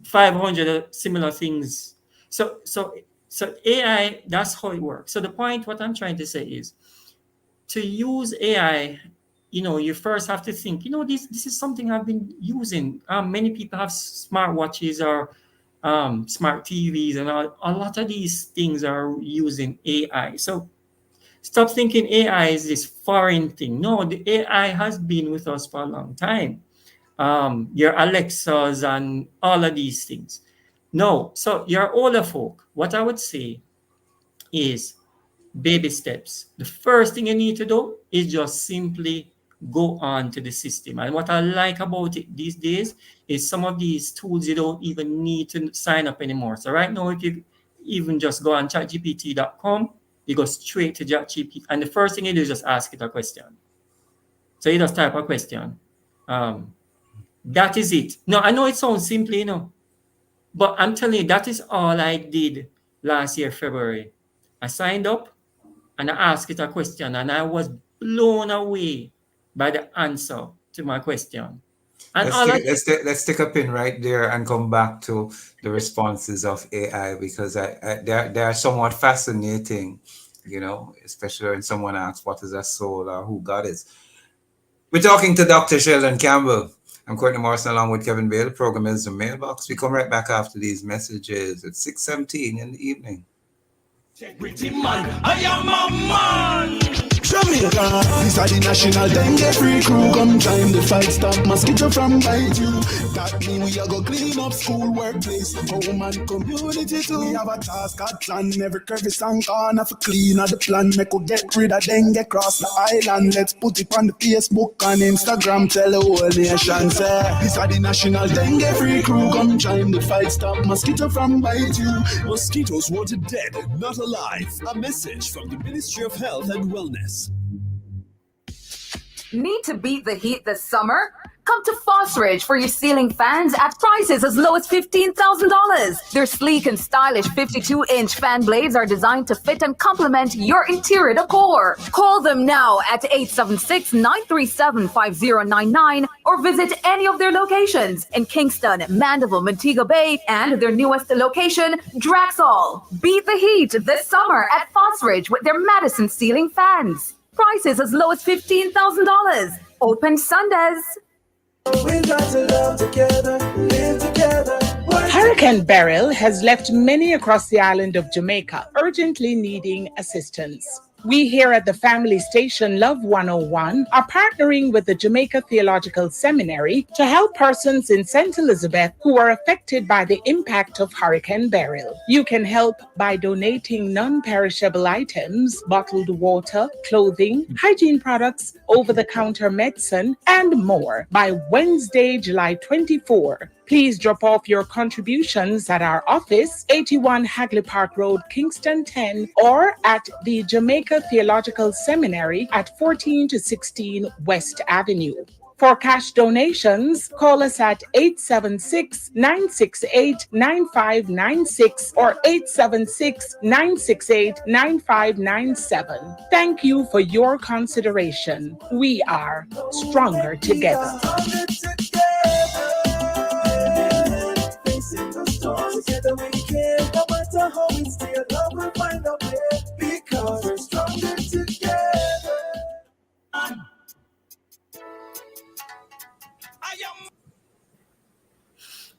Speaker 3: 500 similar things. So AI, that's how it works. So the point, what I'm trying to say is, to use AI, you first have to think, this is something I've been using. Many people have smartwatches or smart TVs and all, a lot of these things are using AI. So stop thinking AI is this foreign thing. No, the AI has been with us for a long time. Your Alexas and all of these things. No, so your older folk, what I would say is baby steps. The first thing you need to do is just simply go on to the system. And what I like about it these days is some of these tools you don't even need to sign up anymore. So right now, if you even just go on chatgpt.com, you go straight to ChatGPT, and the first thing you do is just ask it a question. So you just type a question. That is it. No, I know it sounds simple, you know, but I'm telling you, that is all I did last year, February. I signed up and I asked it a question, and I was blown away by the answer to my question. And
Speaker 1: let's take a pin right there and come back to the responses of AI, because they are somewhat fascinating, you know, especially when someone asks what is a soul or who God is. We're talking to Dr. Sheldon Campbell. I'm Courtney Morrison along with Kevin Bale. The program is The Mailbox. We come right back after these messages at 6:17 in the evening.
Speaker 12: I am a man. Jamaica, this is the national dengue free crew. Come join the fight, stop mosquito from bite you. That mean we are go clean up school, workplace, home and community too. We have a task at plan, every crevice and corner for clean of the plan. Make we get rid of dengue across the island. Let's put it on the Facebook and Instagram. Tell the whole nation, say this is the national dengue free crew. Come join the fight, stop mosquito from bite you.
Speaker 7: Mosquitoes wanted dead, not alive. A message from the Ministry of Health and Wellness.
Speaker 11: Need to beat the heat this summer? Come to Fosridge for your ceiling fans at prices as low as $15,000. Their sleek and stylish 52-inch fan blades are designed to fit and complement your interior decor. Call them now at 876-937-5099 or visit any of their locations in Kingston, Mandeville, Montego Bay, and their newest location, Draxall. Beat the heat this summer at Fosridge with their Madison ceiling fans. Prices as low as $15,000. Open Sundays.
Speaker 12: We got to love together, live together.
Speaker 9: Hurricane Beryl has left many across the island of Jamaica urgently needing assistance. We here at the family station Love 101 are partnering with the Jamaica Theological Seminary to help persons in St. Elizabeth who are affected by the impact of Hurricane Beryl. You can help by donating non-perishable items, bottled water, clothing, hygiene products, over-the-counter medicine, and more by Wednesday, July 24. Please drop off your contributions at our office, 81 Hagley Park Road, Kingston 10, or at the Jamaica Theological Seminary at 14 to 16 West Avenue. For cash donations, call us at 876-968-9596 or 876-968-9597. Thank you for your consideration. We are stronger together.
Speaker 12: Together we can, no matter how we stay alone, we'll find a way, because we're stronger together.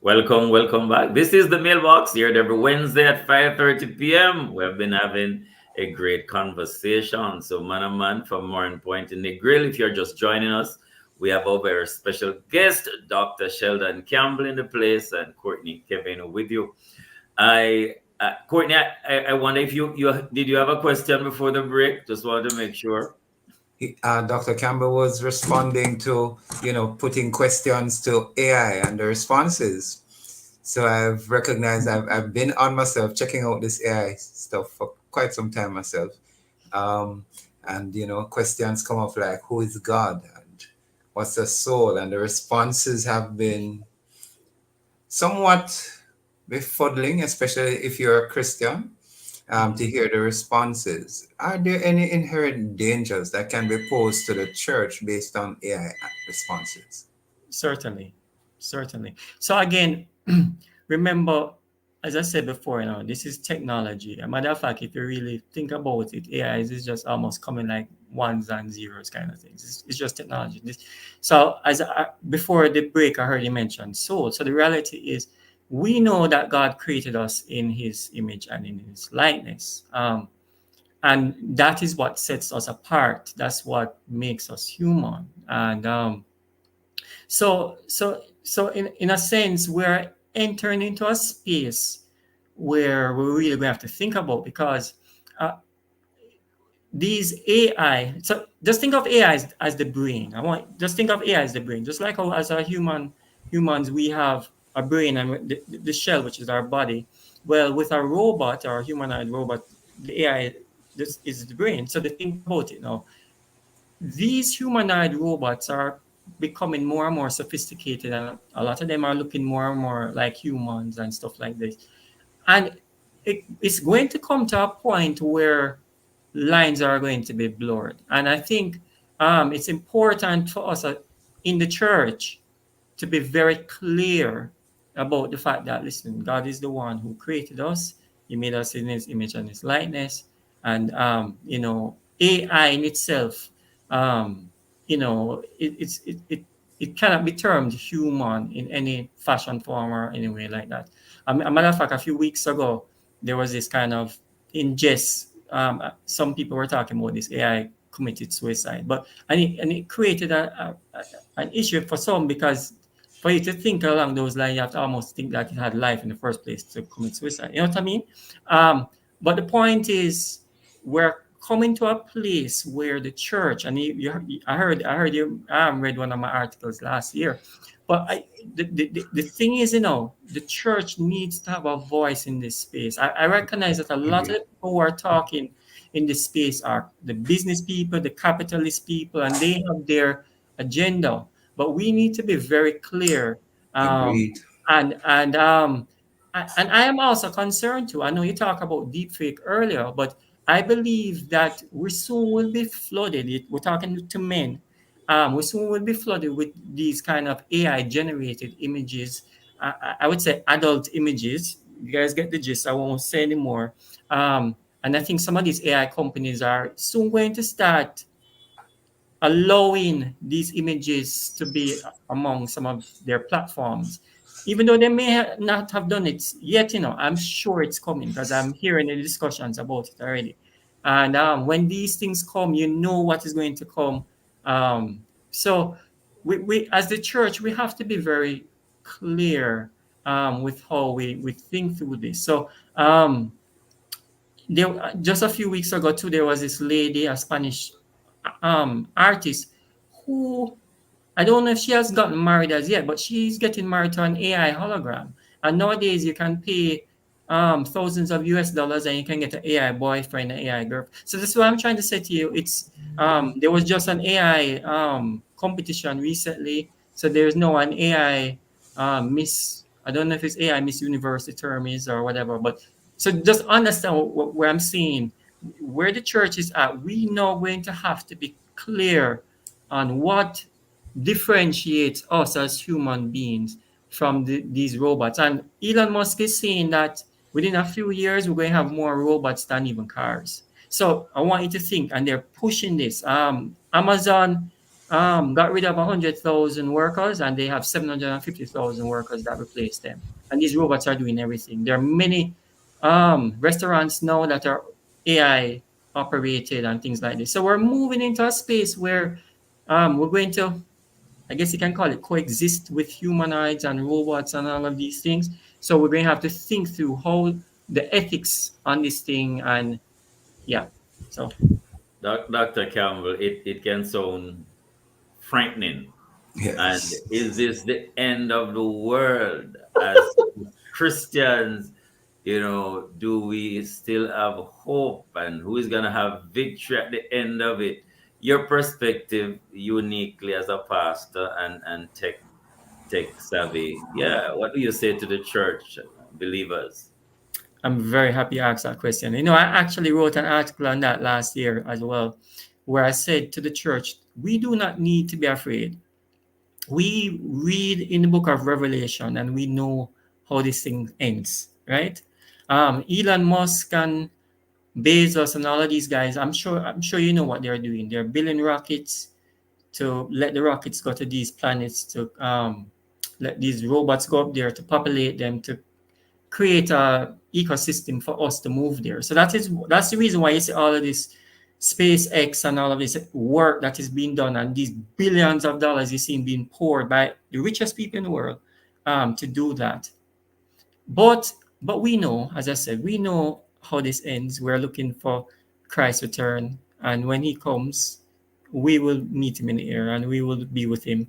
Speaker 2: Welcome back. This is The Mailbox, here every Wednesday at 5:30 p.m. We've been having a great conversation. So man from Moran Point in Negril, if you're just joining us, we have our very special guest, Dr. Sheldon Campbell in the place, and Courtney Kevin with you. Courtney, I wonder if you did you have a question before the break? Just wanted to make sure.
Speaker 1: Dr. Campbell was responding to, putting questions to AI and the responses. So I've recognized I've been on myself checking out this AI stuff for quite some time myself. And, questions come up like, who is God? What's the soul? And the responses have been somewhat befuddling, especially if you're a Christian, to hear the responses. Are there any inherent dangers that can be posed to the church based on AI responses?
Speaker 3: Certainly. So again, remember, as I said before, this is technology. As a matter of fact, if you really think about it, AI is just almost coming like ones and zeros kind of things. It's just technology. So before the break, I heard you mention soul. So the reality is we know that God created us in His image and in His likeness. And that is what sets us apart. That's what makes us human. And so in a sense, we're entering into a space where we're really going to have to think about, because these AI, so just think of AI as the brain. Just think of AI as the brain. Just like how as a humans, we have a brain and the shell, which is our body. Well, with a robot or a humanoid robot, the AI, this is the brain. So the thing about it now, these humanoid robots are becoming more and more sophisticated, and a lot of them are looking more and more like humans and stuff like this. And it's going to come to a point where lines are going to be blurred. And I think it's important for us in the church to be very clear about the fact that, listen, God is the one who created us. He made us in His image and His likeness. And, AI in itself, it cannot be termed human in any fashion, form, or any way like that. A matter of fact, a few weeks ago, there was this kind of ingest. Some people were talking about this AI committed suicide, and it created an issue for some, because for you to think along those lines, you have to almost think that it had life in the first place to commit suicide. You know what I mean? But the point is, we're coming to a place where the church, and I heard you read one of my articles last year, but the thing is, the church needs to have a voice in this space. I recognize that a lot of people who are talking in this space are the business people, the capitalist people, and they have their agenda. But we need to be very clear.
Speaker 1: Agreed.
Speaker 3: And I am also concerned too. I know you talked about deepfake earlier, but I believe that we soon will be flooded. We're talking to men. We soon will be flooded with these kind of AI-generated images. I would say adult images. You guys get the gist. I won't say anymore. And I think some of these AI companies are soon going to start allowing these images to be among some of their platforms, even though they may not have done it yet. I'm sure it's coming, because I'm hearing the discussions about it already. And when these things come, you know what is going to come. So we as the church, we have to be very clear with how we think through this. So just a few weeks ago too, there was this lady, a Spanish artist, who, I don't know if she has gotten married as yet, but she's getting married to an AI hologram. And nowadays you can pay thousands of US dollars and you can get an AI boyfriend, an AI girlfriend. So that's what I'm trying to say to you. It's there was just an AI competition recently. So there's no an AI Miss, I don't know if it's AI Miss Universe the term is or whatever, but so just understand where I'm seeing, where the church is at. We now going to have to be clear on what differentiates us as human beings from these robots. And Elon Musk is saying that within a few years, we're going to have more robots than even cars. So I want you to think, and they're pushing this. Amazon got rid of 100,000 workers, and they have 750,000 workers that replaced them. And these robots are doing everything. There are many restaurants now that are AI operated and things like this. So we're moving into a space where we're going to, I guess you can call it, coexist with humanoids and robots and all of these things. So we're going to have to think through how the ethics on this thing, and yeah. So
Speaker 2: Dr. Campbell, it can sound frightening.
Speaker 1: Yes.
Speaker 2: And is this the end of the world? As Christians, do we still have hope? And who is going to have victory at the end of it? Your perspective, uniquely as a pastor and tech savvy. Yeah, what do you say to the church believers?
Speaker 3: I'm very happy you asked that question. I actually wrote an article on that last year as well, where I said to the church, we do not need to be afraid. We read in the book of Revelation and we know how this thing ends, right? Elon Musk and Bezos and all of these guys, I'm sure you know what they're doing. They're building rockets to let the rockets go to these planets to let these robots go up there to populate them, to create a ecosystem for us to move there. So that's the reason why you see all of this SpaceX and all of this work that is being done, and these billions of dollars you see being poured by the richest people in the world to do that. But we know, as I said, we know how this ends. We're looking for Christ's return, and when he comes, we will meet him in the air and we will be with him.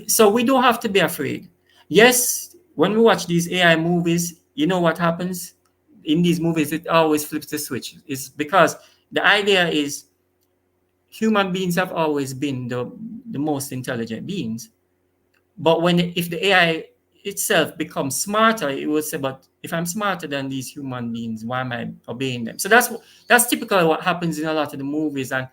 Speaker 3: So we don't have to be afraid. Yes, when we watch these AI movies, you know what happens in these movies? It always flips the switch. It's because the idea is human beings have always been the most intelligent beings. But if the AI itself becomes smarter, it will say, but if I'm smarter than these human beings, why am I obeying them? So that's typically what happens in a lot of the movies. And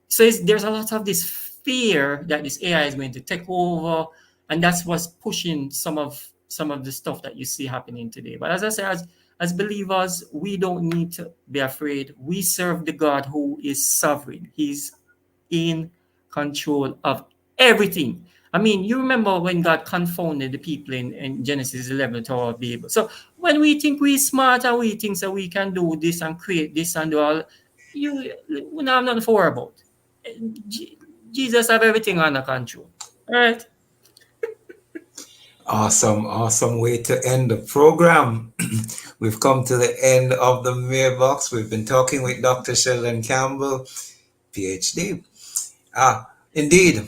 Speaker 3: so there's a lot of this fear that this AI is going to take over, and that's what's pushing some of the stuff that you see happening today. But as I say, as believers, we don't need to be afraid. We serve the God who is sovereign. He's in control of everything. I mean, you remember when God confounded the people in Genesis 11 Tower of Babel. So when we think we're smart and we think that we can do this and create this and do all, we don't have nothing to worry about. Jesus have everything under control. All right.
Speaker 1: Awesome way to end the program. We've come to the end of the mailbox. We've been talking with Dr. Sheldon Campbell, PhD. Indeed,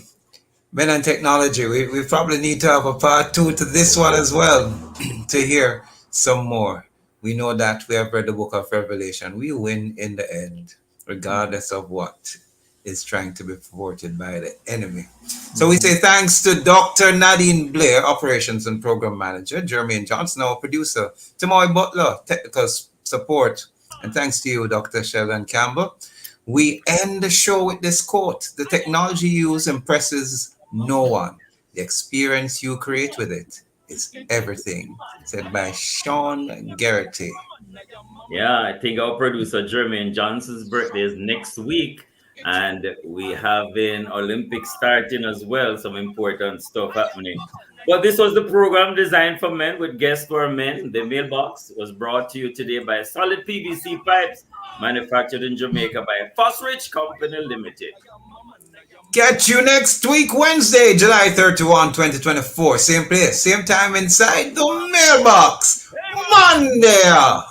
Speaker 1: men and technology. We probably need to have a part 2 to this one as well to hear some more. We know that we have read the book of Revelation. We win in the end, regardless of what is trying to be thwarted by the enemy. So we say thanks to Dr. Nadine Blair, Operations and Program Manager, Jermaine Johnson, our producer, Tamoy Butler, technical support, and thanks to you, Dr. Sheldon Campbell. We end the show with this quote: "The technology you use impresses no one. The experience you create with it is everything," said by Sean Garrity.
Speaker 2: Yeah, I think our producer Jermaine Johnson's birthday is next week. And we have in Olympics starting as well, some important stuff happening. But this was the program designed for men with guests for men. The mailbox was brought to you today by Solid PVC Pipes, manufactured in Jamaica by Fosrich Company Limited.
Speaker 1: Catch you next week, Wednesday, July 31, 2024. Same place, same time inside the mailbox. Monday.